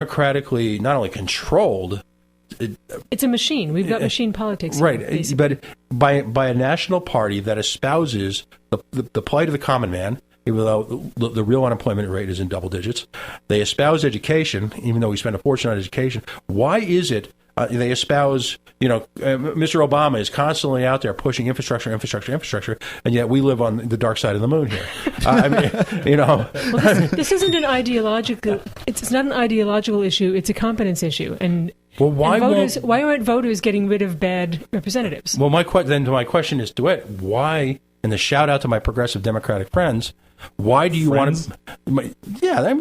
democratically not only controlled. It's a machine. We've got machine politics. Right, basically. but by a national party that espouses the plight of the common man, even though the real unemployment rate is in double digits. They espouse education, even though we spend a fortune on education. Why is it they espouse, Mr. Obama is constantly out there pushing infrastructure, and yet we live on the dark side of the moon here. Well, this isn't an ideological. It's not an ideological issue. It's a competence issue. And why aren't voters getting rid of bad representatives? Well, my question is, DeWitt, why? And the shout out to my progressive Democratic friends. Why do you want to? Yeah, I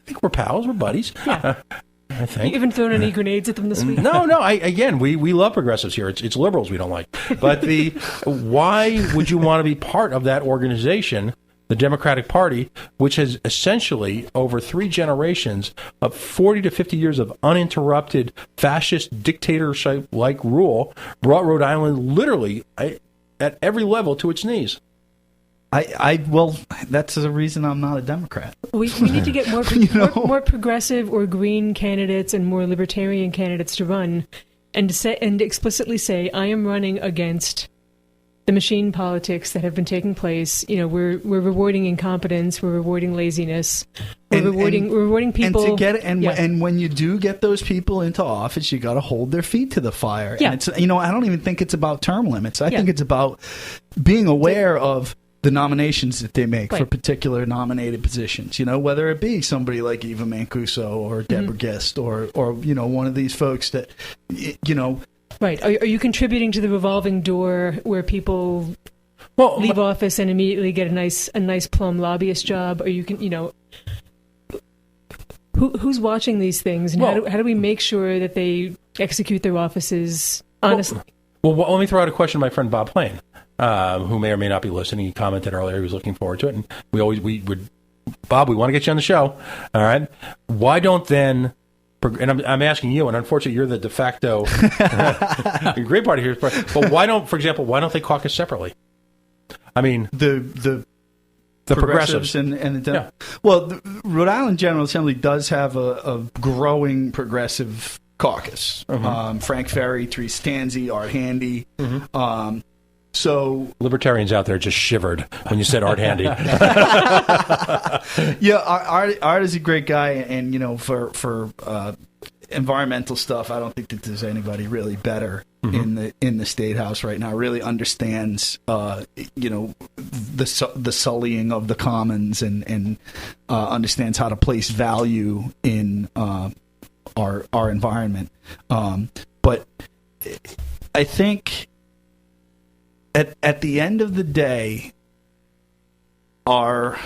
think we're pals, we're buddies. Yeah. I think. You haven't thrown any grenades at them this week? No. We love progressives here. It's liberals we don't like. But why would you want to be part of that organization, the Democratic Party, which has essentially, over 3 generations of 40 to 50 years of uninterrupted fascist dictatorship-like rule, brought Rhode Island literally at every level to its knees? Well, that's the reason I'm not a Democrat. We need to get more progressive or green candidates and more libertarian candidates to run, and explicitly say, I am running against the machine politics that have been taking place. We're rewarding incompetence, we're rewarding laziness, we're rewarding people. And when you do get those people into office, you got to hold their feet to the fire. Yeah. And it's I don't even think it's about term limits. I think it's about being aware of the nominations that they make for particular nominated positions, whether it be somebody like Eva Mancuso or Deborah Gist or one of these folks that, Right. Are you contributing to the revolving door where people leave office and immediately get a nice plum lobbyist job? Or you can, who's watching these things, and how do we make sure that they execute their offices honestly? Well, let me throw out a question to my friend Bob Plain. Who may or may not be listening. He commented earlier he was looking forward to it. And Bob, we want to get you on the show. All right. Why don't then, and I'm asking you, and unfortunately you're the de facto, you're a great party here, but why don't they caucus separately? I mean, the progressives and the Rhode Island General Assembly does have a growing progressive caucus. Frank Ferry, Therese Stanzi, Art Handy. So libertarians out there just shivered when you said Art Handy. Art is a great guy, and for environmental stuff, I don't think that there's anybody really better in the State House right now. Really understands the sullying of the commons and understands how to place value in our environment. But I think. At the end of the day, our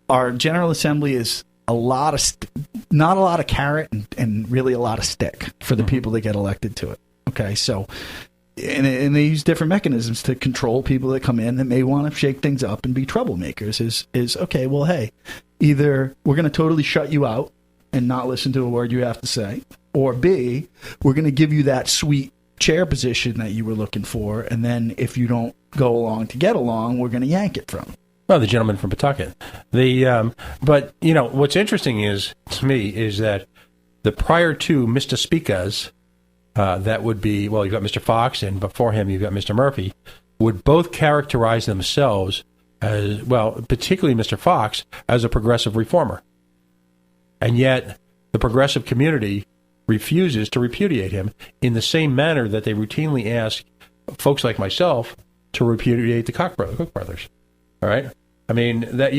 General Assembly is not a lot of carrot and really a lot of stick for the people that get elected to it. Okay, so and they use different mechanisms to control people that come in that may want to shake things up and be troublemakers. Is okay. Well, hey, either we're going to totally shut you out and not listen to a word you have to say, or B, we're going to give you that sweet chair position that you were looking for, and then if you don't go along to get along, we're going to yank it from you. Well, the gentleman from Pawtucket. But what's interesting to me is that the prior two Mr. Speakers, that would be, you've got Mr. Fox, and before him you've got Mr. Murphy, would both characterize themselves as, particularly Mr. Fox, as a progressive reformer. And yet the progressive community refuses to repudiate him in the same manner that they routinely ask folks like myself to repudiate the Cook brothers. All right? I mean, that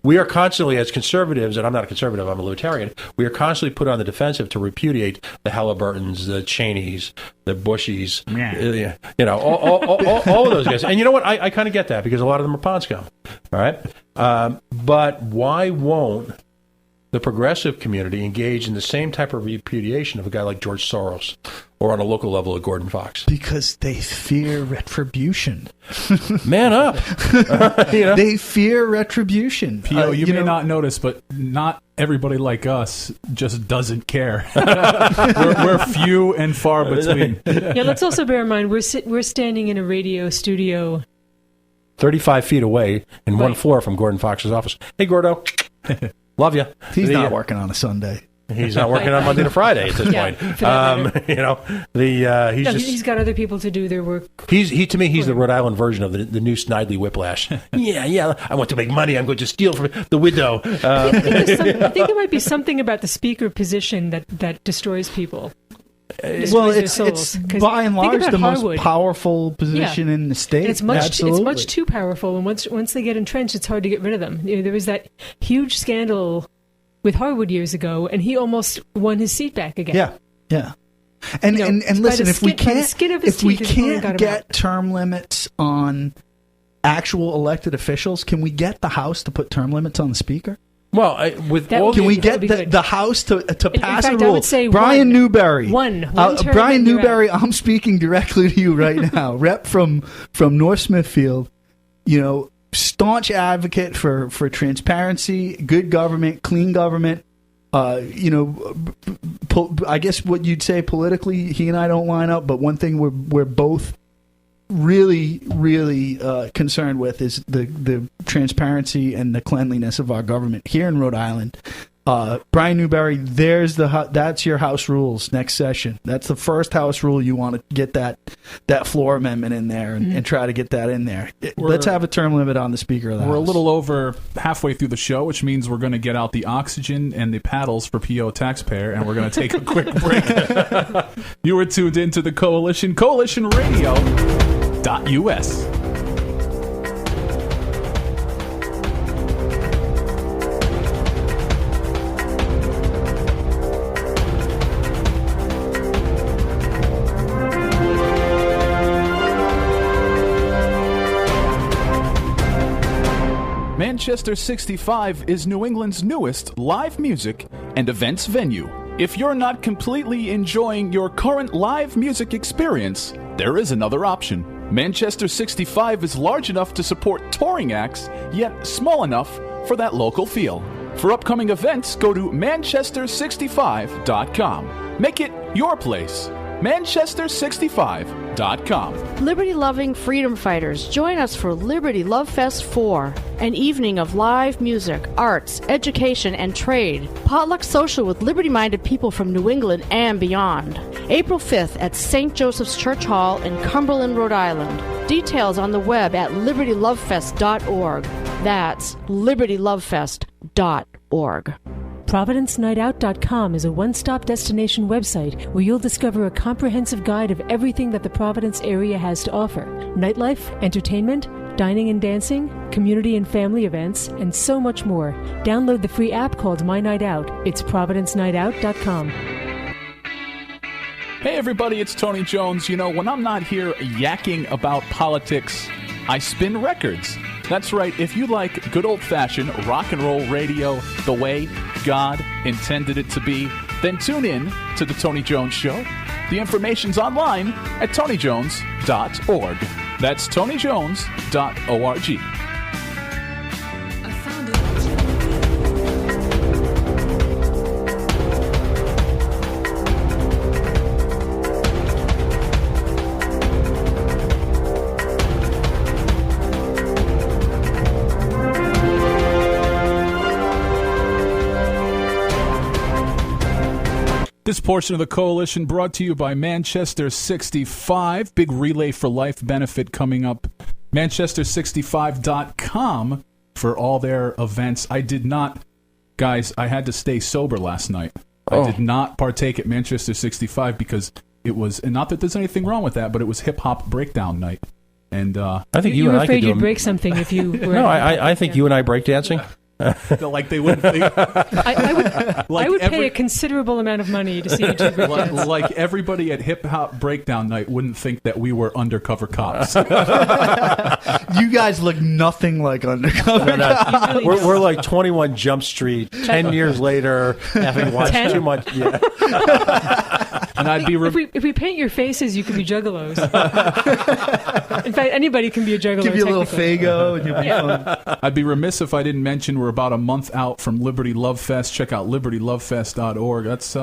we are constantly, as conservatives, and I'm not a conservative, I'm a libertarian, we are constantly put on the defensive to repudiate the Halliburtons, the Cheneys, the Bushies, all of those guys. And you know what? I kind of get that, because a lot of them are pond scum. All right? But why won't the progressive community engage in the same type of repudiation of a guy like George Soros, or on a local level of Gordon Fox? Because they fear retribution. Man up. They fear retribution. P.O., you may not notice, but not everybody like us just doesn't care. we're few and far between. Yeah, let's also bear in mind, we're standing in a radio studio 35 feet away in one floor from Gordon Fox's office. Hey, Gordo. Love you. He's not working on a Sunday. He's not working on Monday to Friday at this point. He's got other people to do their work. To me, he's the Rhode Island version of the new Snidely Whiplash. Yeah, I want to make money. I'm going to steal from the widow. I think there might be something about the speaker position that destroys people. Well, it's by and large the most powerful position in the state. And it's much too powerful, and once they get entrenched, it's hard to get rid of them. There was that huge scandal with Harwood years ago, and he almost won his seat back again. Yeah. And listen, if we can't get term limits on actual elected officials, can we get the House to put term limits on the Speaker? Well, can we get the House to pass fact, a rule? I would say Brian Newberry. Brian Newberry, I'm speaking directly to you right now. Rep from North Smithfield, staunch advocate for transparency, good government, clean government. I guess what you'd say politically, he and I don't line up, but one thing we're both really, really concerned with is the transparency and the cleanliness of our government here in Rhode Island. Brian Newberry, that's your House rules next session. That's the first House rule. You want to get that floor amendment in there and try to get that in there. Let's have a term limit on the Speaker of the House. We're a little over halfway through the show, which means we're going to get out the oxygen and the paddles for PO Taxpayer, and we're going to take a quick break. You were tuned into the Coalition Radio.us. Manchester 65 is New England's newest live music and events venue. If you're not completely enjoying your current live music experience, there is another option. Manchester 65 is large enough to support touring acts, yet small enough for that local feel. For upcoming events, go to manchester65.com. Make it your place. Manchester65.com. Liberty-loving freedom fighters, join us for Liberty Love Fest 4, an evening of live music, arts, education, and trade. Potluck social with liberty-minded people from New England and beyond. April 5th at St. Joseph's Church Hall in Cumberland, Rhode Island. Details on the web at libertylovefest.org. That's libertylovefest.org. ProvidenceNightOut.com is a one-stop destination website where you'll discover a comprehensive guide of everything that the Providence area has to offer. Nightlife, entertainment, dining and dancing, community and family events, and so much more. Download the free app called My Night Out. It's ProvidenceNightOut.com. Hey everybody, it's Tony Jones. When I'm not here yakking about politics, I spin records. That's right, if you like good old-fashioned rock and roll radio the way God intended it to be, then tune in to The Tony Jones Show. The information's online at tonyjones.org. That's tonyjones.org. This portion of the Coalition brought to you by Manchester 65. Big Relay for Life benefit coming up. Manchester65.com for all their events. I had to stay sober last night. I did not partake at Manchester 65 because it was, and not that there's anything wrong with that, but it was hip-hop breakdown night. And I think you and were I afraid could you'd break something if you were... No, I think you and I break dancing. Like they wouldn't think. I would pay a considerable amount of money to see you two breakdance. Like everybody at Hip Hop Breakdown Night wouldn't think that we were undercover cops. You guys look nothing like undercover cops. We're like 21 Jump Street, 10 years later, having watched 10? too much. Yeah. And I'd be if we paint your faces, you could be juggalos. In fact, anybody can be a juggalo. Give you a little Fago and you'll be fun. I'd be remiss if I didn't mention we're about a month out from Liberty Love Fest. Check out libertylovefest.org. That's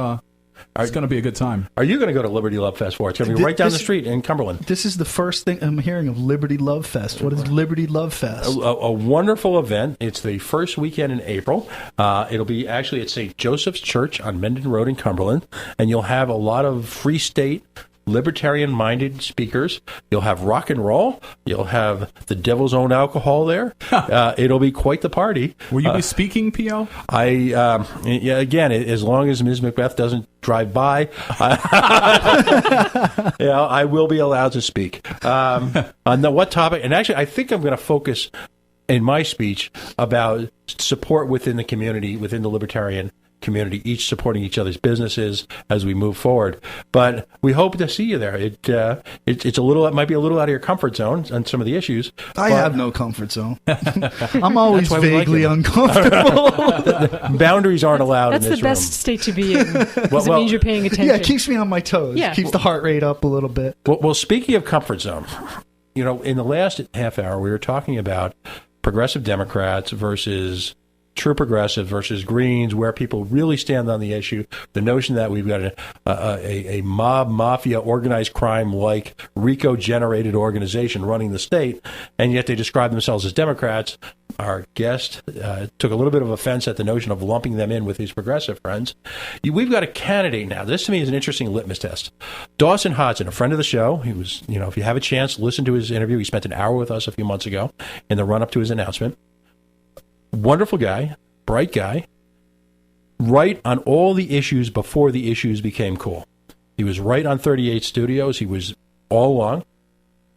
It's going to be a good time. Are you going to go to Liberty Love Fest 4? It's going to be right down the street in Cumberland. This is the first thing I'm hearing of Liberty Love Fest. What is Liberty Love Fest? A wonderful event. It's the first weekend in April. It'll be actually at St. Joseph's Church on Mendon Road in Cumberland, and you'll have a lot of Free State libertarian-minded speakers. You'll have rock and roll. You'll have the devil's own alcohol there. It'll be quite the party. Will you be speaking, P.O.? Again, as long as Ms. Macbeth doesn't drive by, I will be allowed to speak. On what topic? And actually, I think I'm going to focus in my speech about support within the community, within the libertarian community, each supporting each other's businesses as we move forward. But we hope to see you there. It's a little, it might be a little out of your comfort zone on some of the issues. I have no comfort zone. I'm always vaguely uncomfortable. Boundaries aren't allowed in this room. That's the best state to be in, because it means you're paying attention. Yeah, it keeps me on my toes. Yeah. Keeps the heart rate up a little bit. Well, speaking of comfort zone, in the last half hour, we were talking about progressive Democrats versus true progressive versus Greens, where people really stand on the issue. The notion that we've got a mob, mafia, organized crime-like RICO-generated organization running the state, and yet they describe themselves as Democrats. Our guest took a little bit of offense at the notion of lumping them in with his progressive friends. We've got a candidate now. This, to me, is an interesting litmus test. Dawson Hodson, a friend of the show. He was, if you have a chance, listen to his interview. He spent an hour with us a few months ago in the run-up to his announcement. Wonderful guy, bright guy, right on all the issues before the issues became cool. He was right on 38 Studios. He was all along.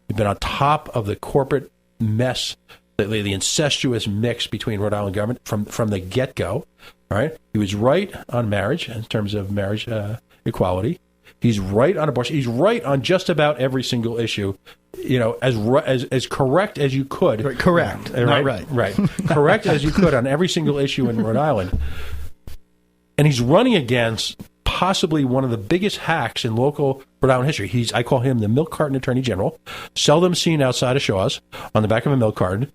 He'd been on top of the corporate mess, the incestuous mix between Rhode Island government from the get-go. All right, he was right on marriage in terms of marriage equality. He's right on abortion. He's right on just about every single issue. As correct as you could. Right, correct, not right. Right, correct as you could on every single issue in Rhode Island. And he's running against possibly one of the biggest hacks in local Rhode Island history. I call him the milk carton attorney general, seldom seen outside of Shaw's on the back of a milk carton.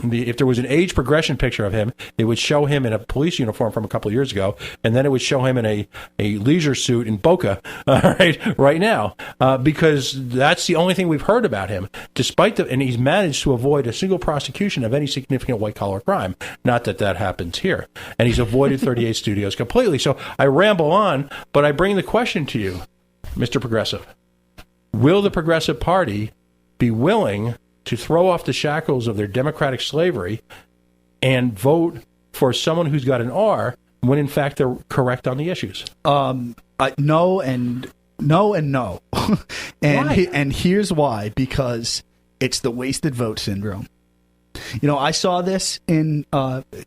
If there was an age progression picture of him, it would show him in a police uniform from a couple of years ago, and then it would show him in a leisure suit in Boca right now, because that's the only thing we've heard about him, and he's managed to avoid a single prosecution of any significant white-collar crime. Not that happens here. And he's avoided 38 Studios completely. So I ramble on, but I bring the question to you, Mr. Progressive. Will the Progressive Party be willing to throw off the shackles of their democratic slavery and vote for someone who's got an R when, in fact, they're correct on the issues? No and no. And here's why. Because it's the wasted vote syndrome. I saw this in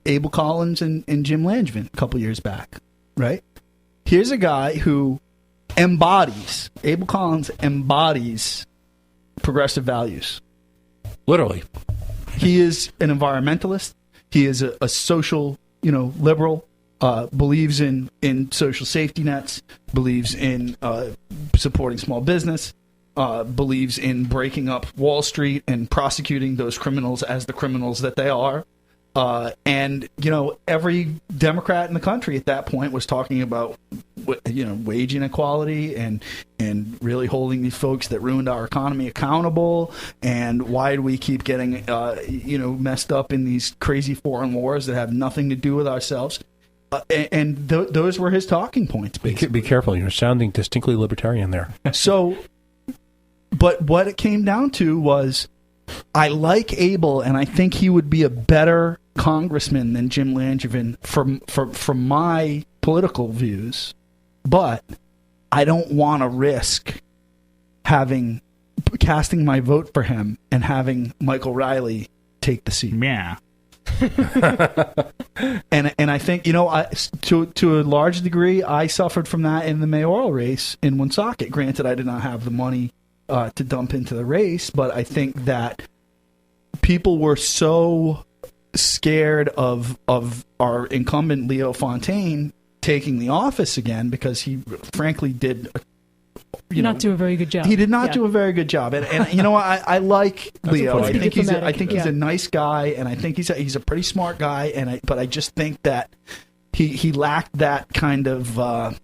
Abel Collins and Jim Langevin a couple years back, right? Here's a guy who Abel Collins embodies progressive values. Literally. He is an environmentalist. He is a social, liberal, believes in social safety nets, believes in supporting small business, believes in breaking up Wall Street and prosecuting those criminals as the criminals that they are. And every Democrat in the country at that point was talking about wage inequality and really holding these folks that ruined our economy accountable. And why do we keep getting messed up in these crazy foreign wars that have nothing to do with ourselves? Those were his talking points. Be careful, you're sounding distinctly libertarian there. So, but what it came down to was, I like Abel, and I think he would be a better congressman than Jim Langevin from my political views, but I don't want to risk casting my vote for him and having Michael Riley take the seat. Yeah. and I think to a large degree I suffered from that in the mayoral race in Woonsocket. Granted, I did not have the money to dump into the race, but I think that people were so scared of our incumbent Leo Fontaine taking the office again, because he frankly did not do a very good job. He did not do a very good job, and I like Leo. I think he's a nice guy, and I think he's a pretty smart guy, but I just think that he lacked that kind of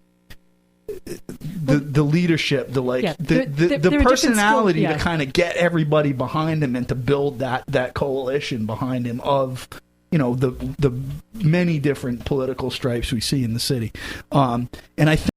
the leadership, the personality to kind of get everybody behind him and to build that coalition behind him of, the many different political stripes we see in the city. And I think